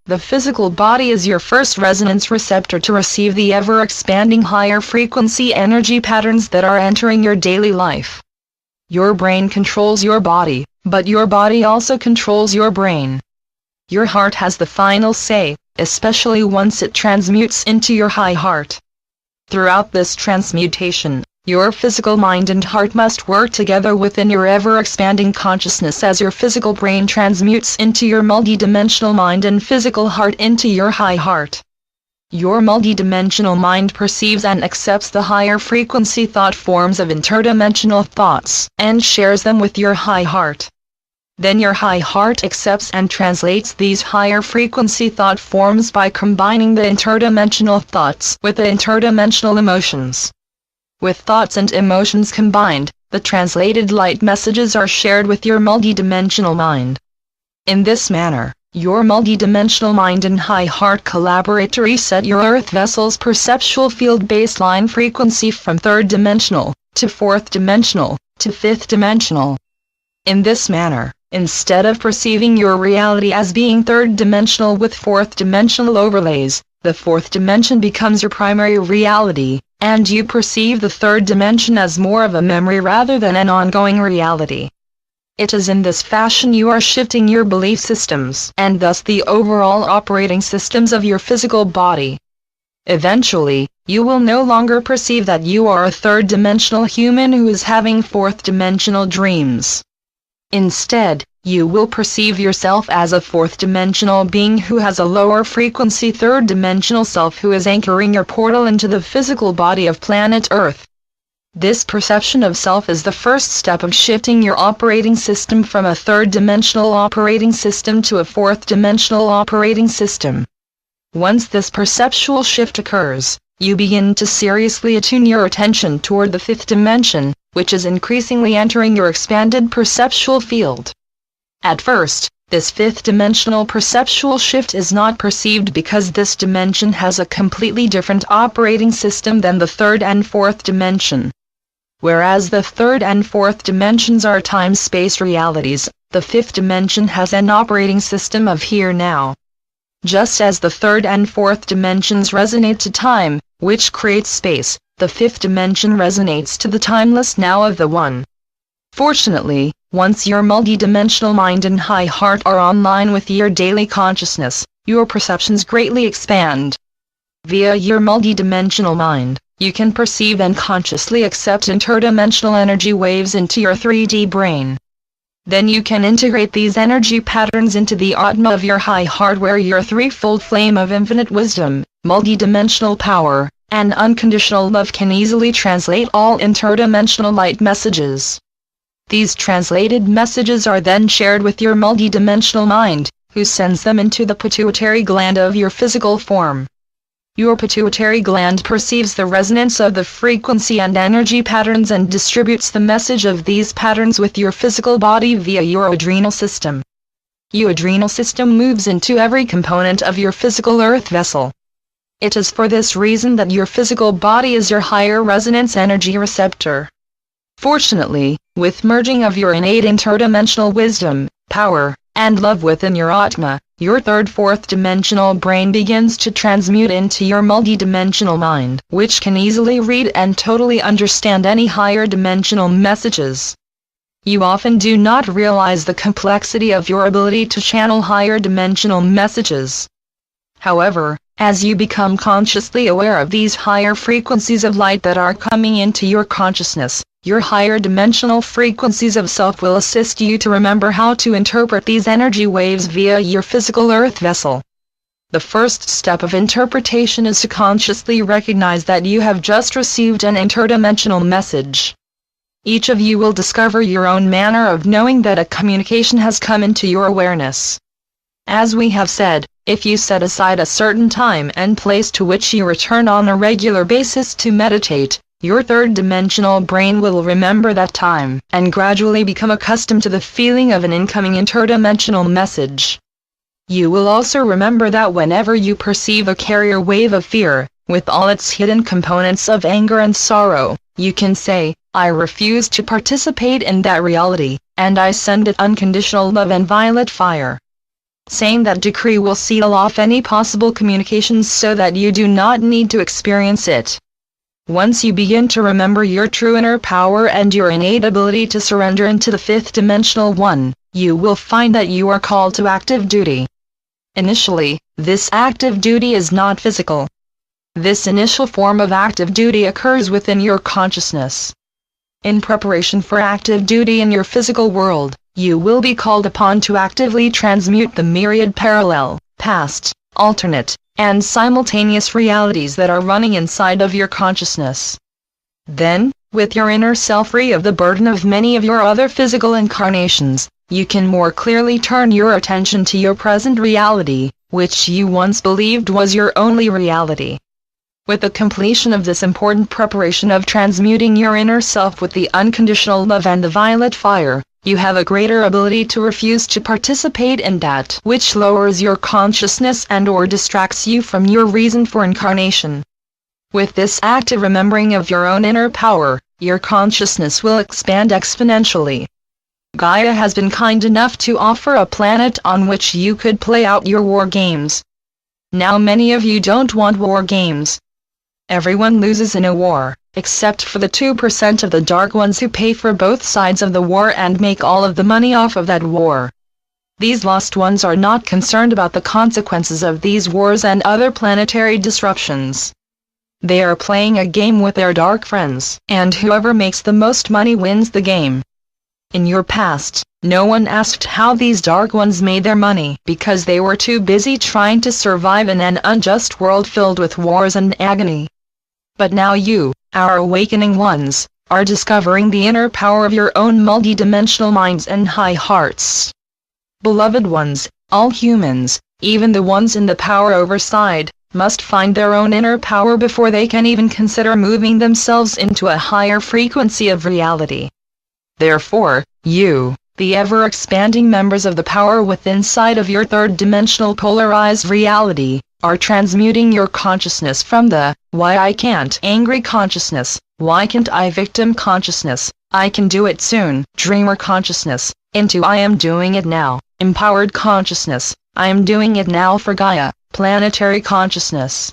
The physical body is your first resonance receptor to receive the ever-expanding higher frequency energy patterns that are entering your daily life. Your brain controls your body, but your body also controls your brain. Your heart has the final say, especially once it transmutes into your high heart. Throughout this transmutation, your physical mind and heart must work together within your ever-expanding consciousness as your physical brain transmutes into your multidimensional mind and physical heart into your high heart. Your multidimensional mind perceives and accepts the higher frequency thought forms of interdimensional thoughts and shares them with your high heart. Then your high heart accepts and translates these higher frequency thought forms by combining the interdimensional thoughts with the interdimensional emotions. With thoughts and emotions combined, the translated light messages are shared with your multidimensional mind. In this manner, your multidimensional mind and high heart collaborate to reset your earth vessel's perceptual field baseline frequency from third-dimensional, to fourth-dimensional, to fifth-dimensional. In this manner, instead of perceiving your reality as being third-dimensional with fourth-dimensional overlays, the fourth dimension becomes your primary reality, and you perceive the third dimension as more of a memory rather than an ongoing reality. It is in this fashion you are shifting your belief systems and thus the overall operating systems of your physical body. Eventually, you will no longer perceive that you are a third-dimensional human who is having fourth-dimensional dreams. Instead, you will perceive yourself as a fourth-dimensional being who has a lower frequency third-dimensional self who is anchoring your portal into the physical body of planet Earth. This perception of self is the first step of shifting your operating system from a third-dimensional operating system to a fourth-dimensional operating system. Once this perceptual shift occurs, you begin to seriously attune your attention toward the fifth dimension, which is increasingly entering your expanded perceptual field. At first, this fifth-dimensional perceptual shift is not perceived because this dimension has a completely different operating system than the third and fourth dimension. Whereas the third and fourth dimensions are time-space realities, the fifth dimension has an operating system of here-now. Just as the third and fourth dimensions resonate to time, which creates space, the fifth dimension resonates to the timeless now of the one. Fortunately, once your multidimensional mind and high heart are online with your daily consciousness, your perceptions greatly expand. Via your multidimensional mind, you can perceive and consciously accept interdimensional energy waves into your 3D brain. Then you can integrate these energy patterns into the Atma of your high heart where your threefold flame of infinite wisdom, multidimensional power, and unconditional love can easily translate all interdimensional light messages. These translated messages are then shared with your multidimensional mind, who sends them into the pituitary gland of your physical form. Your pituitary gland perceives the resonance of the frequency and energy patterns and distributes the message of these patterns with your physical body via your adrenal system. Your adrenal system moves into every component of your physical earth vessel. It is for this reason that your physical body is your higher resonance energy receptor. Fortunately, with merging of your innate interdimensional wisdom, power, and love within your Atma, your third-fourth dimensional brain begins to transmute into your multidimensional mind, which can easily read and totally understand any higher dimensional messages. You often do not realize the complexity of your ability to channel higher dimensional messages. However, as you become consciously aware of these higher frequencies of light that are coming into your consciousness, your higher dimensional frequencies of self will assist you to remember how to interpret these energy waves via your physical earth vessel. The first step of interpretation is to consciously recognize that you have just received an interdimensional message. Each of you will discover your own manner of knowing that a communication has come into your awareness. As we have said, if you set aside a certain time and place to which you return on a regular basis to meditate, your third-dimensional brain will remember that time and gradually become accustomed to the feeling of an incoming interdimensional message. You will also remember that whenever you perceive a carrier wave of fear, with all its hidden components of anger and sorrow, you can say, "I refuse to participate in that reality, and I send it unconditional love and violet fire." saying that decree will seal off any possible communications so that you do not need to experience it. Once you begin to remember your true inner power and your innate ability to surrender into the fifth dimensional one, you will find that you are called to active duty. Initially, this active duty is not physical. This initial form of active duty occurs within your consciousness. In preparation for active duty in your physical world, you will be called upon to actively transmute the myriad parallel, past, alternate, and simultaneous realities that are running inside of your consciousness. Then, with your inner self free of the burden of many of your other physical incarnations, you can more clearly turn your attention to your present reality, which you once believed was your only reality. With the completion of this important preparation of transmuting your inner self with the unconditional love and the violet fire, you have a greater ability to refuse to participate in that which lowers your consciousness and/or distracts you from your reason for incarnation. With this active remembering of your own inner power, your consciousness will expand exponentially. Gaia has been kind enough to offer a planet on which you could play out your war games. Now many of you don't want war games. Everyone loses in a war, except for the 2% of the dark ones who pay for both sides of the war and make all of the money off of that war. These lost ones are not concerned about the consequences of these wars and other planetary disruptions. They are playing a game with their dark friends, and whoever makes the most money wins the game. In your past, no one asked how these dark ones made their money because they were too busy trying to survive in an unjust world filled with wars and agony. But now you, our awakening ones, are discovering the inner power of your own multidimensional minds and high hearts. Beloved ones, all humans, even the ones in the power over side, must find their own inner power before they can even consider moving themselves into a higher frequency of reality. Therefore, you, the ever-expanding members of the power within inside of your third-dimensional polarized reality, are transmuting your consciousness from the "why I can't" angry consciousness, "why can't I" victim consciousness, "I can do it soon" dreamer consciousness, into "I am doing it now" empowered consciousness, "I am doing it now" for Gaia, planetary consciousness.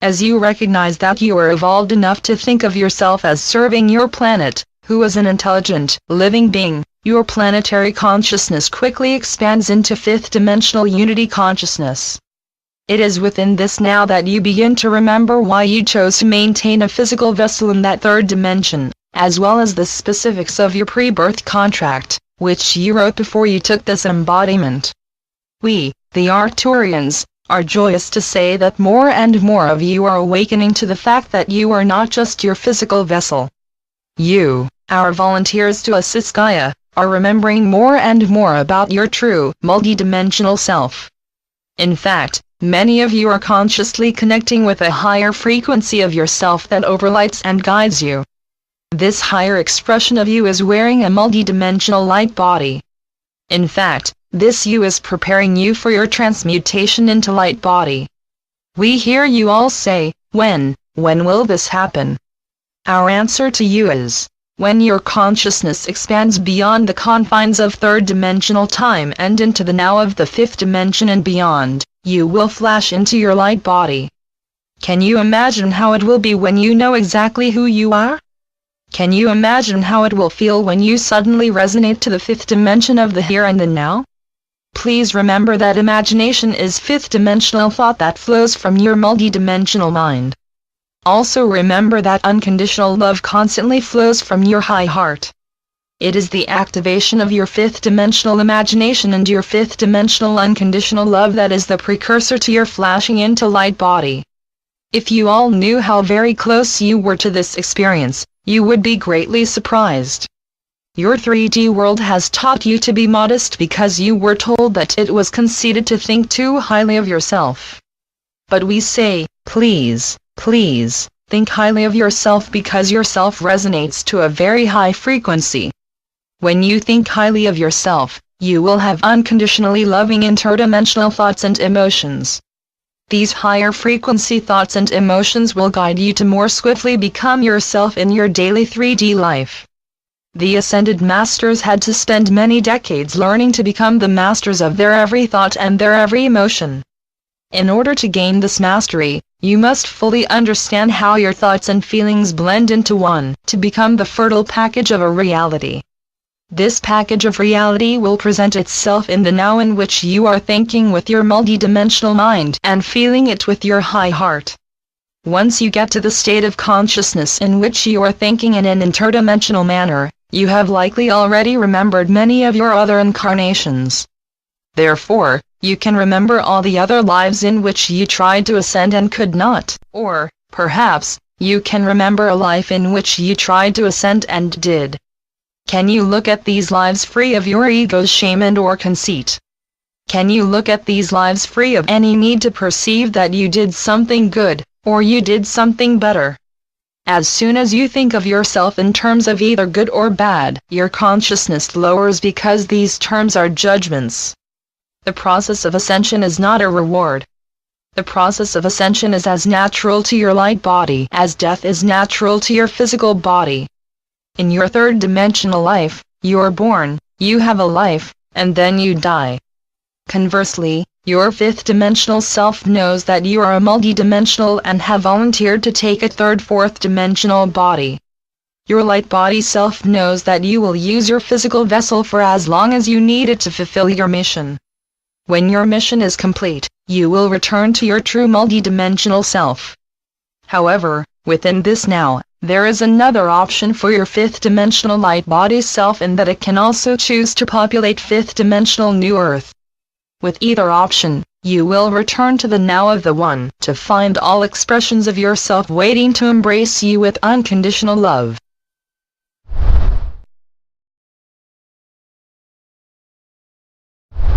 As you recognize that you are evolved enough to think of yourself as serving your planet, who is an intelligent, living being, your planetary consciousness quickly expands into fifth-dimensional unity consciousness. It is within this now that you begin to remember why you chose to maintain a physical vessel in that third dimension, as well as the specifics of your pre-birth contract, which you wrote before you took this embodiment. We, the Arcturians, are joyous to say that more and more of you are awakening to the fact that you are not just your physical vessel. You, our volunteers to assist Gaia, are remembering more and more about your true, multidimensional self. In fact, many of you are consciously connecting with a higher frequency of yourself that overlights and guides you. This higher expression of you is wearing a multidimensional light body. In fact, this you is preparing you for your transmutation into light body. We hear you all say, when will this happen? Our answer to you is, when your consciousness expands beyond the confines of third-dimensional time and into the now of the fifth dimension and beyond, you will flash into your light body. Can you imagine how it will be when you know exactly who you are? Can you imagine how it will feel when you suddenly resonate to the fifth dimension of the here and the now? Please remember that imagination is fifth-dimensional thought that flows from your multidimensional mind. Also remember that unconditional love constantly flows from your high heart. It is the activation of your fifth-dimensional imagination and your fifth-dimensional unconditional love that is the precursor to your flashing into light body. If you all knew how very close you were to this experience, you would be greatly surprised. Your 3D world has taught you to be modest because you were told that it was conceited to think too highly of yourself. But we say, please, think highly of yourself because yourself resonates to a very high frequency. When you think highly of yourself, you will have unconditionally loving interdimensional thoughts and emotions. These higher frequency thoughts and emotions will guide you to more swiftly become yourself in your daily 3D life. The ascended masters had to spend many decades learning to become the masters of their every thought and their every emotion. In order to gain this mastery, you must fully understand how your thoughts and feelings blend into one, to become the fertile package of a reality. This package of reality will present itself in the now in which you are thinking with your multidimensional mind and feeling it with your high heart. Once you get to the state of consciousness in which you are thinking in an interdimensional manner, you have likely already remembered many of your other incarnations. Therefore, you can remember all the other lives in which you tried to ascend and could not, or, perhaps, you can remember a life in which you tried to ascend and did. Can you look at these lives free of your ego's shame and or conceit? Can you look at these lives free of any need to perceive that you did something good, or you did something better? As soon as you think of yourself in terms of either good or bad, your consciousness lowers because these terms are judgments. The process of ascension is not a reward. The process of ascension is as natural to your light body as death is natural to your physical body. In your third-dimensional life, you are born, you have a life, and then you die. Conversely, your fifth-dimensional self knows that you are a multidimensional and have volunteered to take a third fourth-dimensional body. Your light body self knows that you will use your physical vessel for as long as you need it to fulfill your mission. When your mission is complete, you will return to your true multidimensional self. However, within this now, there is another option for your fifth-dimensional light body self in that it can also choose to populate fifth-dimensional New Earth. With either option, you will return to the now of the One, to find all expressions of yourself waiting to embrace you with unconditional love.